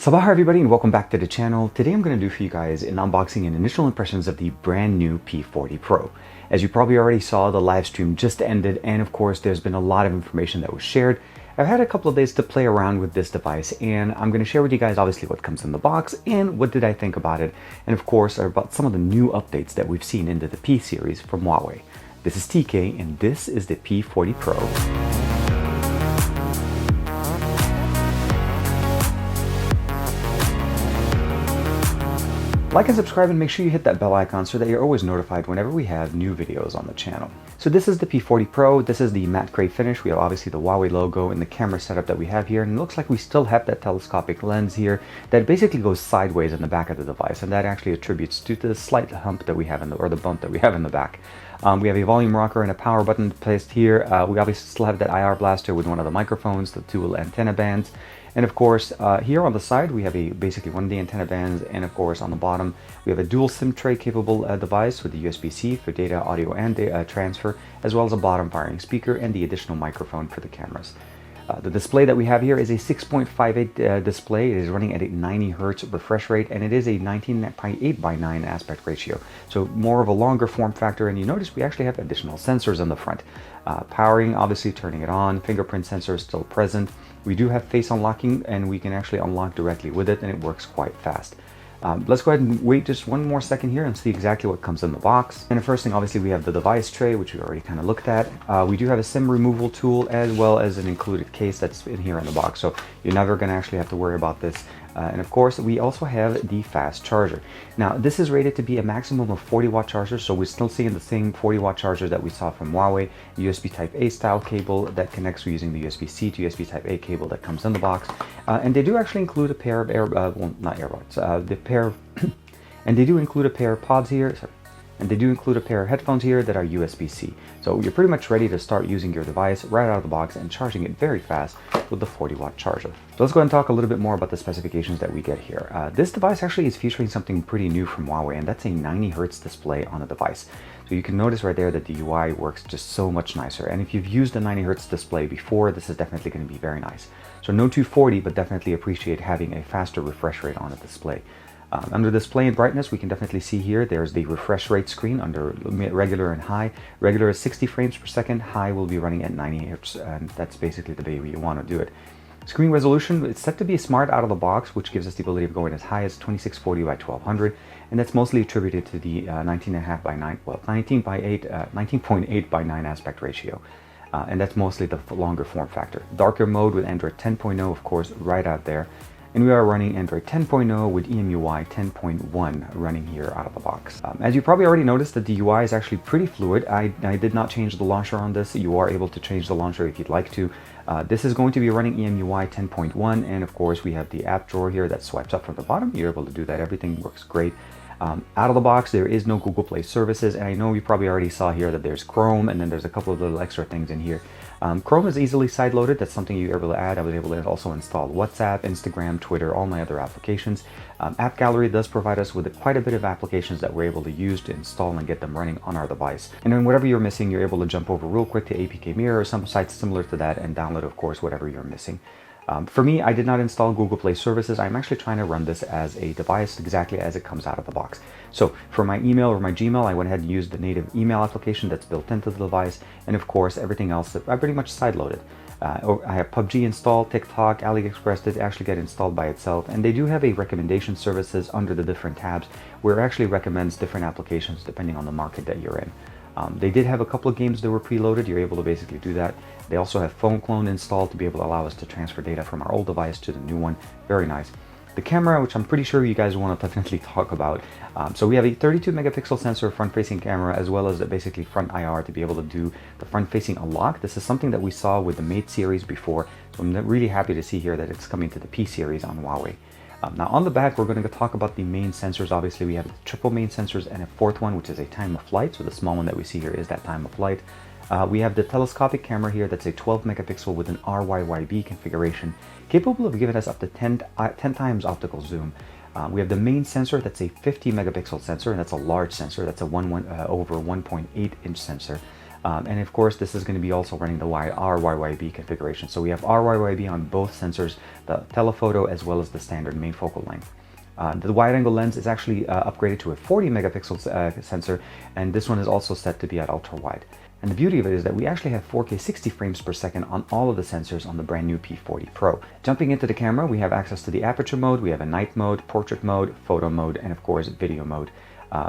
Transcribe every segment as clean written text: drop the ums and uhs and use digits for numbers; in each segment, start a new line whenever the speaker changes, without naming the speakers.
Sabah everybody and welcome back to the channel. Today I'm going to do for you guys an unboxing and initial impressions of the brand new P40 Pro. As you probably already saw, the live stream just ended and of course there's been a lot of information that was shared. I've had a couple of days to play around with this device and I'm going to share with you guys obviously what comes in the box and what did I think about it, and of course about some of the new updates that we've seen into the P series from Huawei. This is TK and this is the P40 Pro. Like and subscribe and make sure you hit that bell icon so that you're always notified whenever we have new videos on the channel. So this is the P40 Pro. This is the matte gray finish. We have obviously the Huawei logo and the camera setup that we have here, and it looks like we still have that telescopic lens here that basically goes sideways in the back of the device, and that actually attributes to the slight hump that we have in the, or the bump that we have in the back. We have a volume rocker and a power button placed here. We obviously still have that IR blaster with one of the microphones, the dual antenna bands. And of course, here on the side, we have basically one of the antenna bands, and of course on the bottom, we have a dual SIM tray capable device with the USB-C for data, audio, and data transfer, as well as a bottom firing speaker and the additional microphone for the cameras. The display that we have here is a 6.58 display. It is running at a 90 Hertz refresh rate, and it is a 19:8:9 aspect ratio. So more of a longer form factor, and you notice we actually have additional sensors on the front. Powering, obviously turning it on, fingerprint sensor is still present. We do have face unlocking, and we can actually unlock directly with it, and it works quite fast. Let's go ahead and wait just one more second here and see exactly what comes in the box. And the first thing, obviously, we have the device tray, which we already kind of looked at. We do have a SIM removal tool as well as an included case that's in here in the box, so you're never going to actually have to worry about this. And of course, we also have the fast charger. Now, this is rated to be a maximum of 40-watt charger, so we're still seeing the same 40-watt charger that we saw from Huawei, USB Type-A style cable that connects using the USB-C to USB Type-A cable that comes in the box. And they do actually include a pair of and they do include a pair of pods here. Sorry. And they do include a pair of headphones here that are USB-C. So you're pretty much ready to start using your device right out of the box and charging it very fast with the 40-watt charger. So let's go ahead and talk a little bit more about the specifications that we get here. This device actually is featuring something pretty new from Huawei, and that's a 90 Hertz display on the device. So you can notice right there that the UI works just so much nicer. And if you've used a 90 Hertz display before, this is definitely going to be very nice. So no 240, but definitely appreciate having a faster refresh rate on the display. Under display and brightness, we can definitely see here there's the refresh rate screen under regular and high. Regular is 60 frames per second, high will be running at 90 Hz, and that's basically the way you want to do it. Screen resolution, it's set to be smart out of the box, which gives us the ability of going as high as 2640 by 1200, and that's mostly attributed to the 19.8 by 9 aspect ratio. And that's mostly the longer form factor. Darker mode with Android 10.0, of course, right out there. And we are running Android 10.0 with EMUI 10.1 running here out of the box. As you probably already noticed, that the UI is actually pretty fluid. I did not change the launcher on this. You are able to change the launcher if you'd like to. This is going to be running EMUI 10.1, and of course we have the app drawer here that swipes up from the bottom. You're able to do that. Everything works great. Out of the box, there is no Google Play services, and I know you probably already saw here that there's Chrome, and then there's a couple of little extra things in here. Chrome is easily side-loaded. That's something you're able to add. I was able to also install WhatsApp, Instagram, Twitter, all my other applications. App Gallery does provide us with quite a bit of applications that we're able to use to install and get them running on our device. And then whatever you're missing, you're able to jump over real quick to APK Mirror or some sites similar to that and download, of course, whatever you're missing. For me, I did not install Google Play services. I'm actually trying to run this as a device exactly as it comes out of the box. So for my email or my Gmail, I went ahead and used the native email application that's built into the device. And of course, everything else that I pretty much side-loaded. I have PUBG installed, TikTok, AliExpress did actually get installed by itself. And they do have a recommendation services under the different tabs where it actually recommends different applications depending on the market that you're in. They did have a couple of games that were preloaded. You're able to basically do that. They also have Phone Clone installed to be able to allow us to transfer data from our old device to the new one. Very nice. The camera, which I'm pretty sure you guys want to definitely talk about. So we have a 32 megapixel sensor front-facing camera, as well as basically front IR to be able to do the front-facing unlock. This is something that we saw with the Mate series before. So I'm really happy to see here that it's coming to the P series on Huawei. Now on the back, we're going to talk about the main sensors. Obviously, we have the triple main sensors and a fourth one, which is a time of flight. So the small one that we see here is that time of flight. We have the telescopic camera here that's a 12 megapixel with an RYYB configuration, capable of giving us up to 10 times optical zoom. We have the main sensor that's a 50 megapixel sensor, and that's a large sensor. That's a over 1.8 inch sensor. And of course, this is going to be also running the RYYB configuration. So we have RYYB on both sensors, the telephoto as well as the standard main focal length. The wide angle lens is actually upgraded to a 40 megapixel sensor, and this one is also set to be at ultra wide. And the beauty of it is that we actually have 4K 60 frames per second on all of the sensors on the brand new P40 Pro. Jumping into the camera, we have access to the aperture mode, we have a night mode, portrait mode, photo mode, and of course video mode.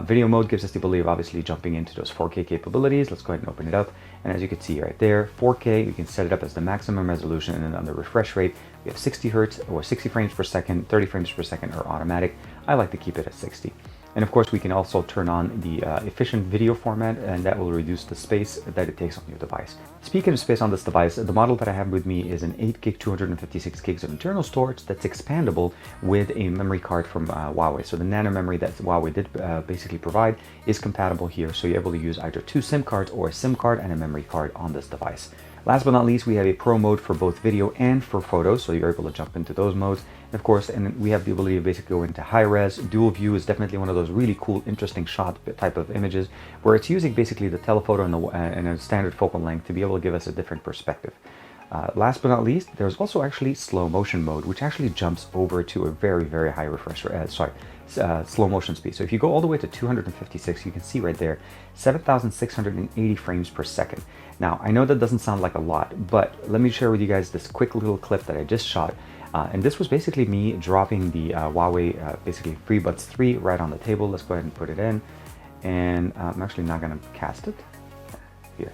Video mode gives us the ability of obviously jumping into those 4K capabilities. Let's go ahead and open it up. And as you can see right there, 4K, you can set it up as the maximum resolution, and then on the refresh rate, we have 60 Hertz or 60 frames per second, 30 frames per second, or automatic. I like to keep it at 60. And of course, we can also turn on the efficient video format, and that will reduce the space that it takes on your device. Speaking of space on this device, the model that I have with me is an 8 gig, 256 gigs of internal storage that's expandable with a memory card from Huawei. So the nano memory that Huawei did basically provide is compatible here. So you're able to use either 2 SIM cards or a SIM card and a memory card on this device. Last but not least, we have a pro mode for both video and for photos, so you're able to jump into those modes. And of course, and we have the ability to basically go into high res. Dual view is definitely one of those really cool, interesting shot type of images, where it's using basically the telephoto and a standard focal length to be able to give us a different perspective. Last but not least, there's also actually slow motion mode, which actually jumps over to a very, very high refresh slow motion speed. So if you go all the way to 256, you can see right there, 7,680 frames per second. Now, I know that doesn't sound like a lot, but let me share with you guys this quick little clip that I just shot. And this was basically me dropping the Huawei basically FreeBuds 3 right on the table. Let's go ahead and put it in. And I'm actually not going to cast it here.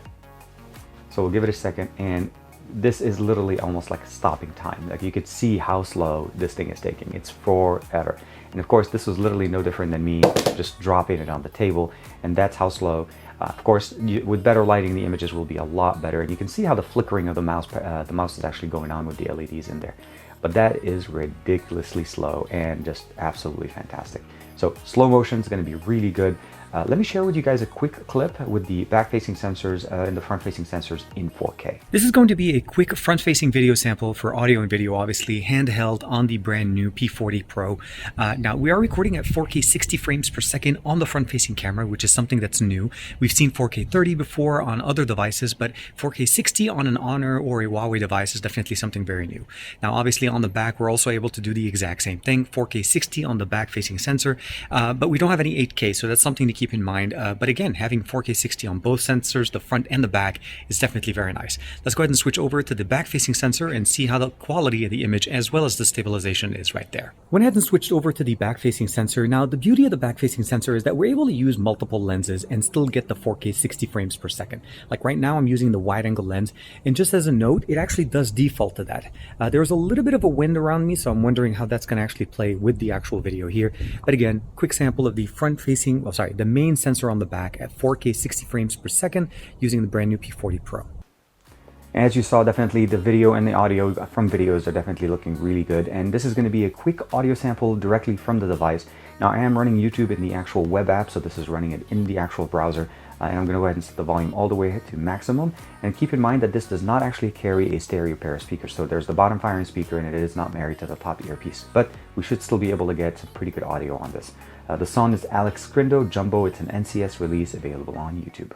So we'll give it a second, and this is literally almost like a stopping time. Like, you could see how slow this thing is taking. It's forever. And of course, this was literally no different than me just dropping it on the table, and that's how slow. Of course, with better lighting, the images will be a lot better, and you can see how the flickering of the mouse is actually going on with the LEDs in there. But that is ridiculously slow and just absolutely fantastic. So slow motion is going to be really good. Let me share with you guys a quick clip with the back-facing sensors and the front-facing sensors in 4K.
This is going to be a quick front-facing video sample for audio and video, obviously handheld on the brand new P40 Pro. Now, we are recording at 4K 60 frames per second on the front-facing camera, which is something that's new. We've seen 4K 30 before on other devices, but 4K 60 on an Honor or a Huawei device is definitely something very new. Now, obviously on the back, we're also able to do the exact same thing, 4K 60 on the back-facing sensor, but we don't have any 8K, so that's something to keep in mind. But again, having 4K 60 on both sensors, the front and the back, is definitely very nice. Let's go ahead and switch over to the back-facing sensor and see how the quality of the image as well as the stabilization is right there. Went ahead and switched over to the back-facing sensor. Now, the beauty of the back-facing sensor is that we're able to use multiple lenses and still get the 4K 60 frames per second. Like right now, I'm using the wide-angle lens, and just as a note, it actually does default to that. There's a little bit of a wind around me, so I'm wondering how that's going to actually play with the actual video here. But again, quick sample of the front-facing, the main sensor on the back at 4K 60 frames per second using the brand new P40 Pro.
As you saw, definitely the video and the audio from videos are definitely looking really good. And this is going to be a quick audio sample directly from the device. Now, I am running YouTube in the actual web app, so this is running it in the actual browser. And I'm going to go ahead and set the volume all the way to maximum. And keep in mind that this does not actually carry a stereo pair of speakers. So there's the bottom firing speaker, and it is not married to the top earpiece. But we should still be able to get some pretty good audio on this. The song is Alex Scrindo, Jumbo. It's an NCS release available on YouTube.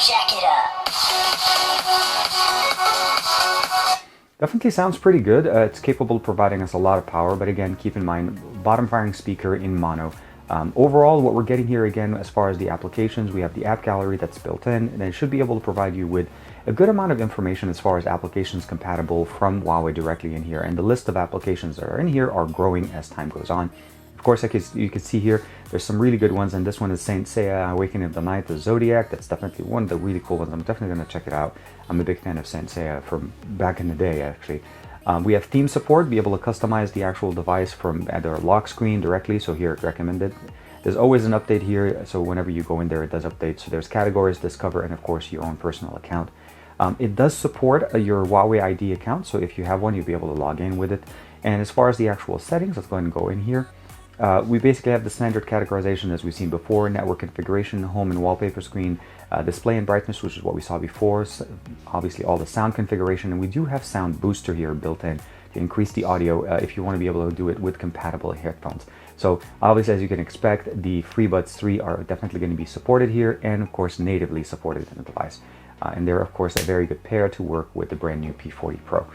Jack it up.
Definitely sounds pretty good. It's capable of providing us a lot of power, but again, keep in mind, bottom firing speaker in mono. Overall, what we're getting here again, as far as the applications, we have the app gallery that's built in, and it should be able to provide you with a good amount of information as far as applications compatible from Huawei directly in here. And the list of applications that are in here are growing as time goes on. Of course, you can see here, there's some really good ones, and this one is Saint Seiya, Awakening of the Night, the Zodiac. That's definitely one of the really cool ones. I'm definitely going to check it out. I'm a big fan of Saint Seiya from back in the day, actually. We have theme support, be able to customize the actual device from either a lock screen directly, so here it's recommended. There's always an update here, so whenever you go in there, it does update. So there's categories, discover, and of course your own personal account. It does support your Huawei ID account, so if you have one, you'll be able to log in with it. And as far as the actual settings, let's go ahead and go in here. We basically have the standard categorization as we've seen before: network configuration, home and wallpaper screen, display and brightness, which is what we saw before, so obviously all the sound configuration, and we do have sound booster here built in to increase the audio if you want to be able to do it with compatible headphones. So obviously, as you can expect, the FreeBuds 3 are definitely going to be supported here, and of course natively supported in the device. And they're of course a very good pair to work with the brand new P40 Pro.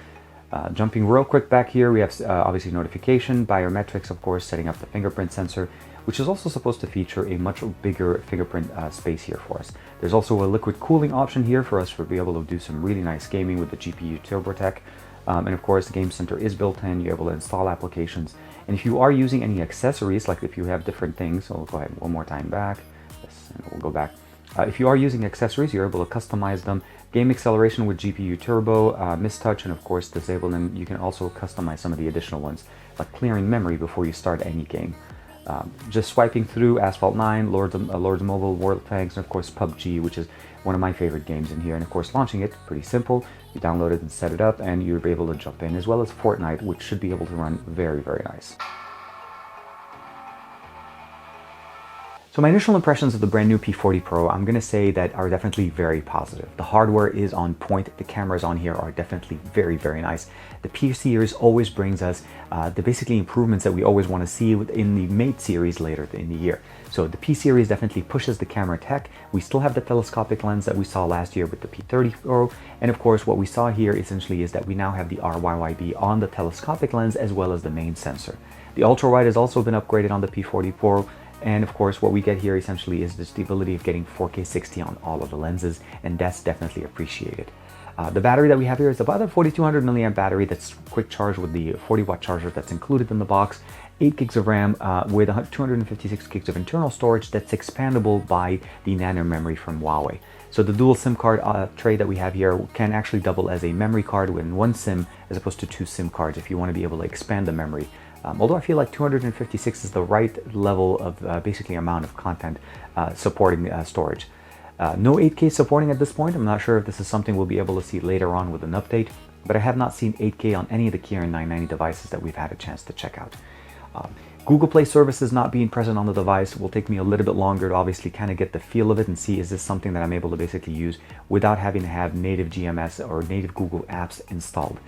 Jumping real quick back here, we have obviously notification, biometrics, of course, setting up the fingerprint sensor, which is also supposed to feature a much bigger fingerprint space here for us. There's also a liquid cooling option here for us to be able to do some really nice gaming with the GPU Turbo Tech. And of course, the Game Center is built in. You're able to install applications. And if you are using any accessories, like if you have different things, so we'll go ahead one more time back. Yes, and we'll go back. If you are using accessories, you're able to customize them. Game acceleration with GPU Turbo, mistouch, and of course disable them. You can also customize some of the additional ones, like clearing memory before you start any game. Just swiping through Asphalt 9, Lords Mobile, World Tanks, and of course PUBG, which is one of my favorite games in here. And of course launching it, pretty simple. You download it and set it up, and you'll be able to jump in, as well as Fortnite, which should be able to run very, very nice. So my initial impressions of the brand new P40 Pro, I'm going to say that are definitely very positive. The hardware is on point. The cameras on here are definitely very, very nice. The P series always brings us the basically improvements that we always want to see in the Mate series later in the year. So the P series definitely pushes the camera tech. We still have the telescopic lens that we saw last year with the P30 Pro. And of course, what we saw here essentially is that we now have the RYYB on the telescopic lens as well as the main sensor. The ultra wide has also been upgraded on the P40 Pro. And of course, what we get here essentially is just the ability of getting 4K 60 on all of the lenses, and that's definitely appreciated. The battery that we have here is about a 4200 milliamp battery that's quick charge with the 40-watt charger that's included in the box, 8 gigs of RAM with 256 gigs of internal storage that's expandable by the nano memory from Huawei. So the dual SIM card tray that we have here can actually double as a memory card with one SIM as opposed to 2 SIM cards if you want to be able to expand the memory. Although I feel like 256 is the right level of basically amount of content supporting storage. No 8K supporting at this point. I'm not sure if this is something we'll be able to see later on with an update, but I have not seen 8K on any of the Kirin 990 devices that we've had a chance to check out. Google Play services not being present on the device will take me a little bit longer to obviously kind of get the feel of it and see, is this something that I'm able to basically use without having to have native GMS or native Google apps installed.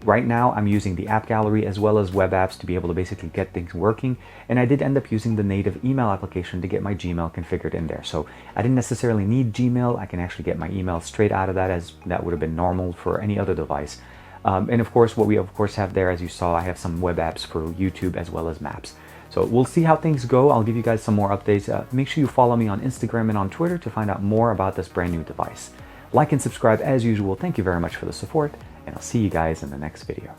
Right now, I'm using the app gallery as well as web apps to be able to basically get things working, and I did end up using the native email application to get my Gmail configured in there. So I didn't necessarily need Gmail. I can actually get my email straight out of that, as that would have been normal for any other device. And of course, what we of course have there, as you saw, I have some web apps for YouTube as well as maps. So we'll see how things go. I'll give you guys some more updates. Make sure you follow me on Instagram and on Twitter to find out more about this brand new device. Like and subscribe as usual. Thank you very much for the support, and I'll see you guys in the next video.